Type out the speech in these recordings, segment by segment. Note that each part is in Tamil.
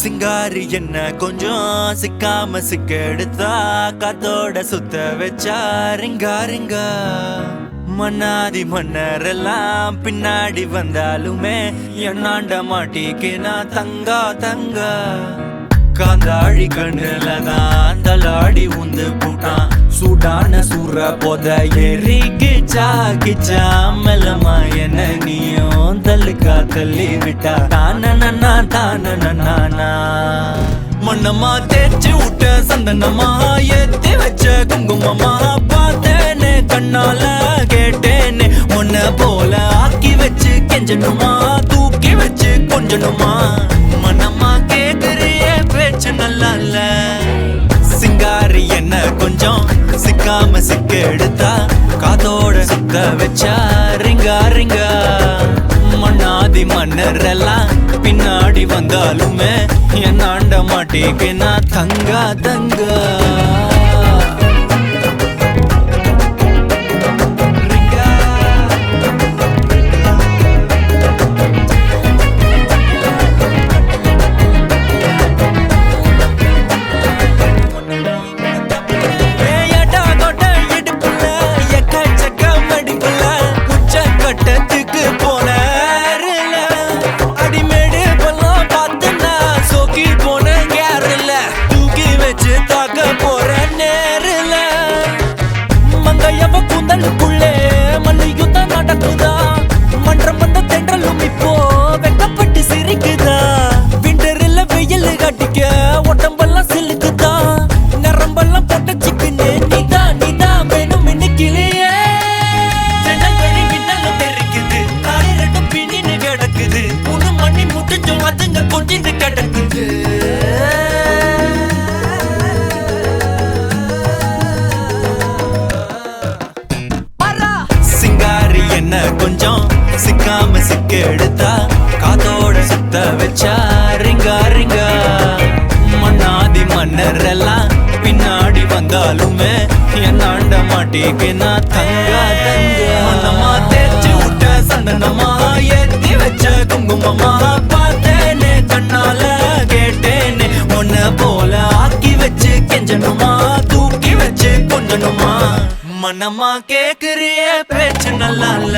சிங்காரி என்ன கொஞ்சம் சிக்காம சிக்க எடுத்தா காத்தோட சுத்த வச்சா ரிங்கா ரிங்கா மன்னாதி மன்னரெல்லாம் பின்னாடி வந்தாலுமே என்னாண்ட மாட்டிக்கு நான் தங்கா தங்கா காந்தாழி கண்ணுலதான் தலாடி உந்து போட்டான் சூடான சூற போத ஏறி கிச்சா கிச்சா மெல்லமா என்ன நீயும் தள்ளுக்கா தள்ளி விட்டா தானனா தானனா மண்ணம்மா தேய்ச்சி விட்ட சந்தனமா ஏத்தி வச்ச குங்குமமா பார்த்தேனே கண்ணால கேட்டேனே உன்ன போல ஆக்கி வச்சு கெஞ்சணுமா தூக்கி வச்சு கொஞ்சணுமா மனமா கேக்குறிய பேச்சு நல்லா இல்ல சிங்காரி என்ன கொஞ்சம் சிக்காம சிக்க எடுத்தா காதோட சுத்த வச்சா ரிங்கா ரிங்கா மண்ணாதி மன்னரெல்லாம் பின்னாடி வந்தாலுமே என்னாண்ட மாட்டேக்கு நான் தங்கா தங்கா சிங்காரி என்ன கொஞ்சம் சிக்காம சிக்க எடுத்தா காதோட சுத்த வச்சா ரிங்கா ரிங்கா மண்ணாதி மன்னரெல்லாம் பின்னாடி வந்தாலுமே என்னாண்ட மாட்டேக்கு நான் தங்கா தங்கா மனமா தேய்ச்சி விட்ட சந்தனமா ஏத்தி வச்ச குங்குமமா பார்த்தேனே கண்ணால கேட்டேனே உன்ன போல ஆக்கி வச்சு கெஞ்சணுமா தூக்கி வச்சு கொஞ்சணுமா மனமா கேக்குறிய பேச்சு நல்லா இல்ல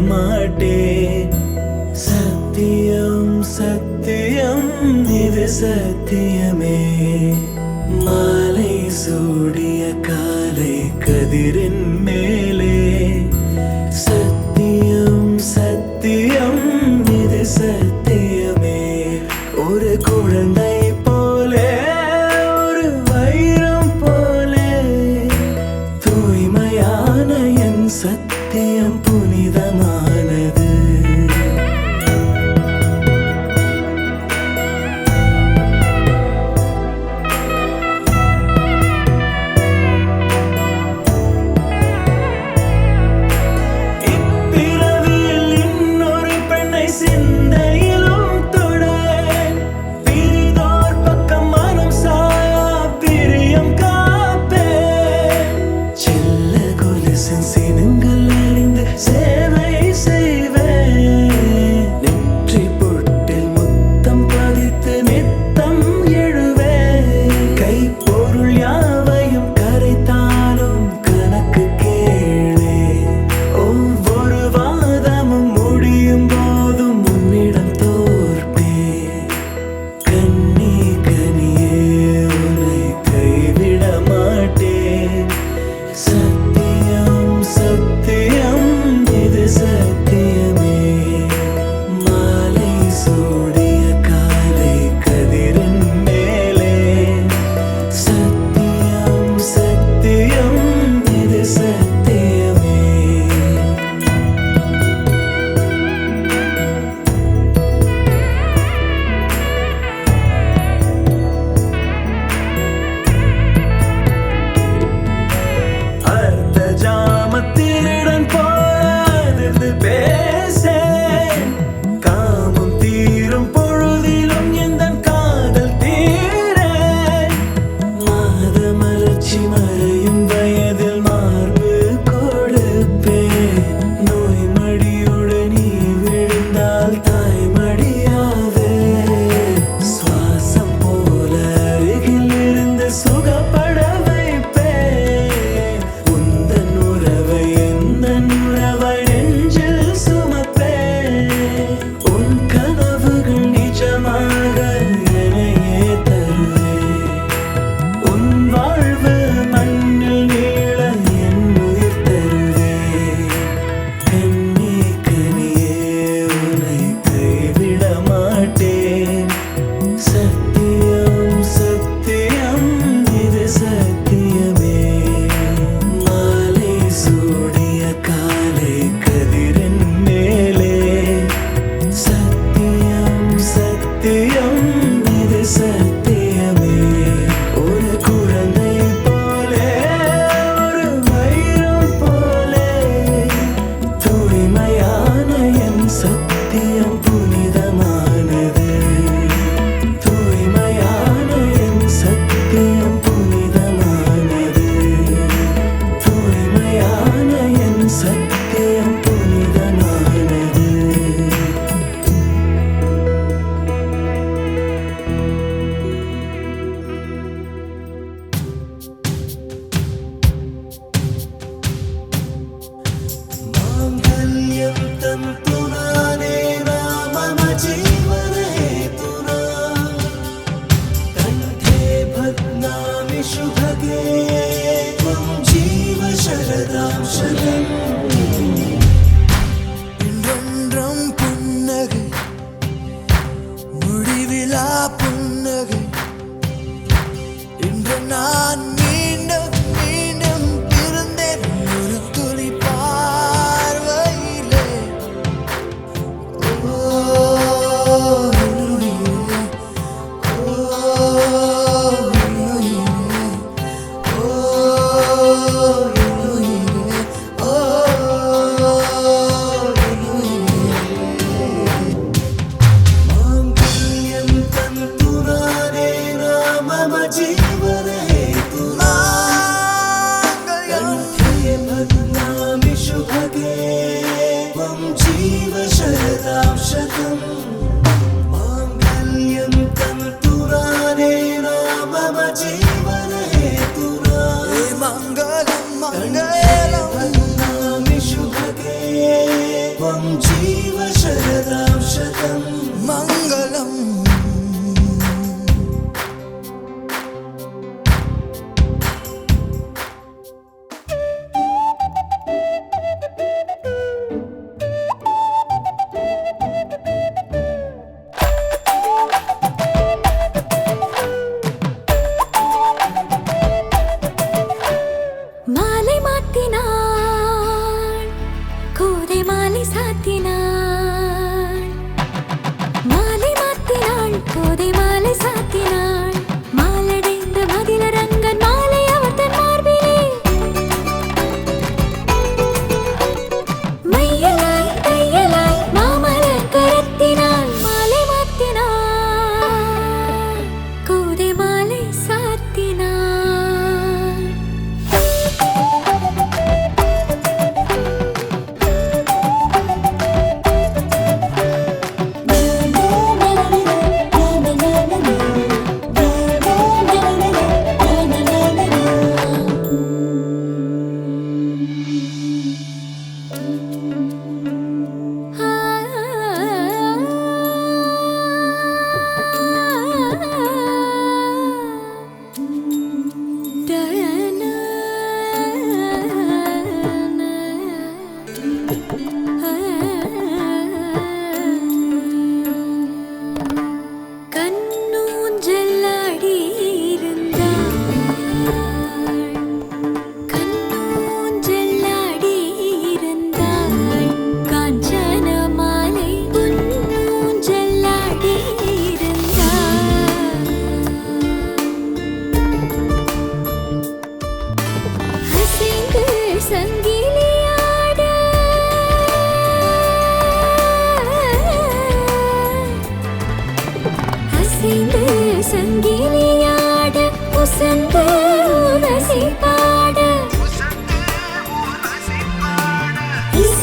மாட்டேன். சத்தியம் சத்தியம் இது சத்தியமே. மாலை சூடிய காலை கதிரின் மேலே. சத்தியம் சத்தியம் இது சத்தியமே. ஒரு குழந்தை போலே ஒரு வைரம் போலே தூய்மையான என் சத்தியம் புனிதமானது. இப்பிறவியில் இன்னொரு பெண்ணை சிந்தையிலும் தொட பிரிதோர் பக்கம் மனம் சாயா பிரியம் காப்பேன். செல்ல கொலுசின் சினங்கள்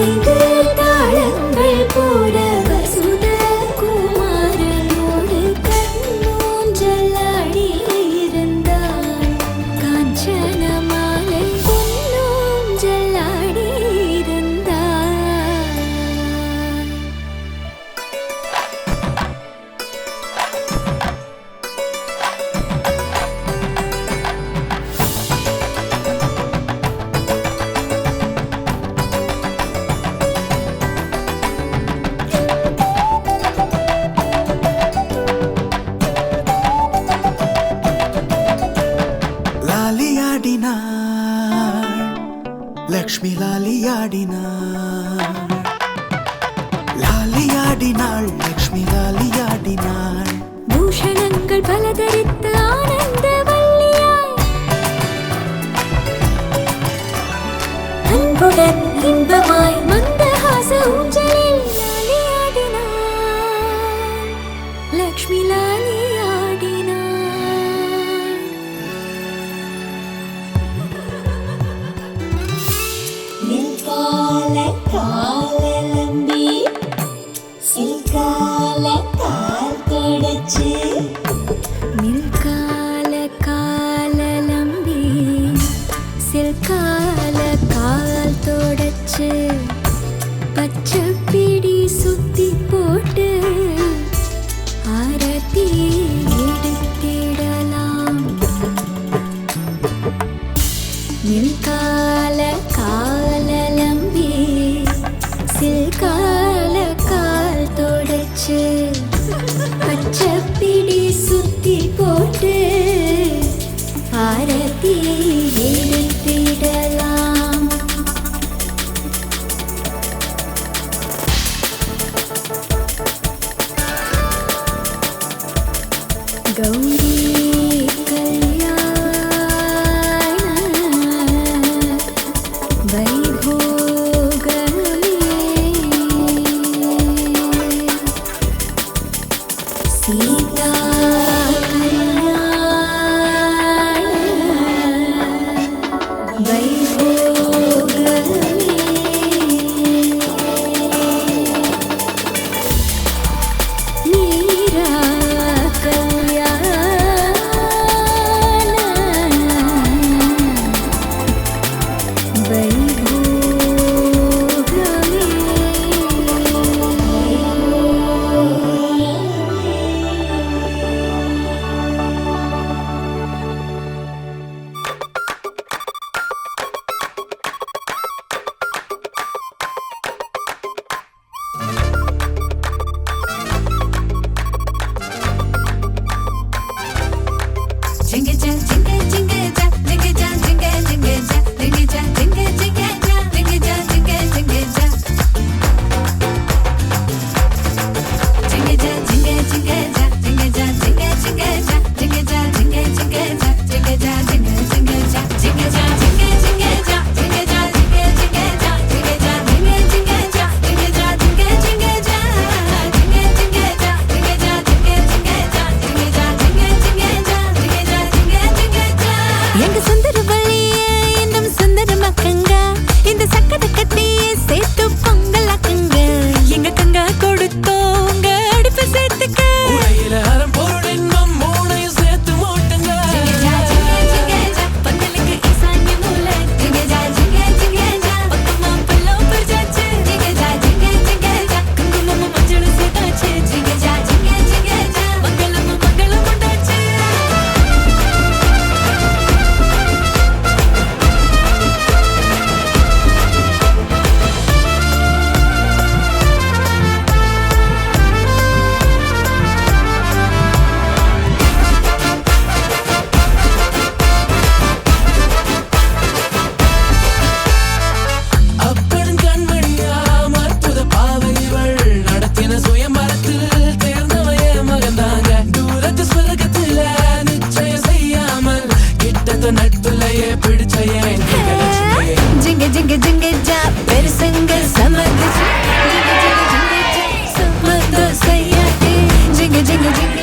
ஐந்து தாளங்கள் போட வசுத குமாரனோடு கண்ணூஞ்சலாடி இருந்தாள். காஞ்சன மாலை பொன்னூஞ்சலாடி இருந்தாள். லாலியாடினாள் லக்ஷ்மி லாலியாடினாள் லாலியாடினாள் லக்ஷ்மி லாலியாடினாள் பூஷணங்கள் பல தரித்து ஆனந்த வல்லியாய் அன்புடன் இன்பமாய் மந்தஹாச ஊஞ்சலில் லாலியாடினாள். லக்ஷ்மி லாலியாடினாள். நில்கால காலலம்பி சில்கால கால் தொடச்சு நில்கால காலலம்பி சில்கால கால் தொடச்சு பச்சைப்பிடி சுத்தி போட்டு ஆரத்தி எடுத்திடலாம். நில்கால காலலம்பி சில்கால கால் தொடச்சு பச்சைப்பிடி சுத்தி போட்டு ஆரத்தி எடுத்திடலாம். கௌரி கல்யாண வைபோகமே சீதா கல்யாண வைபோகமே மீரா எங்க சுந்தர வள்ளியே இன்னும் சுந்தரமாக்குங்க. இந்த சக்கரை கட்டியே சேர்த்து பொங்கலாக்குங்க. எங்க கங்கா கொடுத்தோங்க அடுப்பு சேர்த்துக்க. உரையில அறம்பொருள் இன்னும் மூணையும் சேர்த்து மூட்டுங்க. பந்தலுக்கு ஈசான்ய மூலை. பக்கமா பல்லவ் பறிச்சாச்சு. குங்குமமும் மஞ்சளும் சேர்த்தாச்சு. மங்களமும் மங்களம் உண்டாச்சு. அப்பன் கண்மணியாம் அற்புத பாவைகள் நடத்தின சுயம்பரத்தில் தேர்ந்தவைய மகந்தாங்க. தூரத்து சொர்க்கத்துல நிச்சயம் செய்யாமல் கிட்டத்த நட்புலையே பிடிச்சையே ஜிங்க ஜிங்க ஜிங்க ஜா பெருசங்க சமது ஜிங்க ஜிங்க ஜிங்க ஜா சமது செய்யாட்டி ஜிங்க ஜிங்க ஜிங்க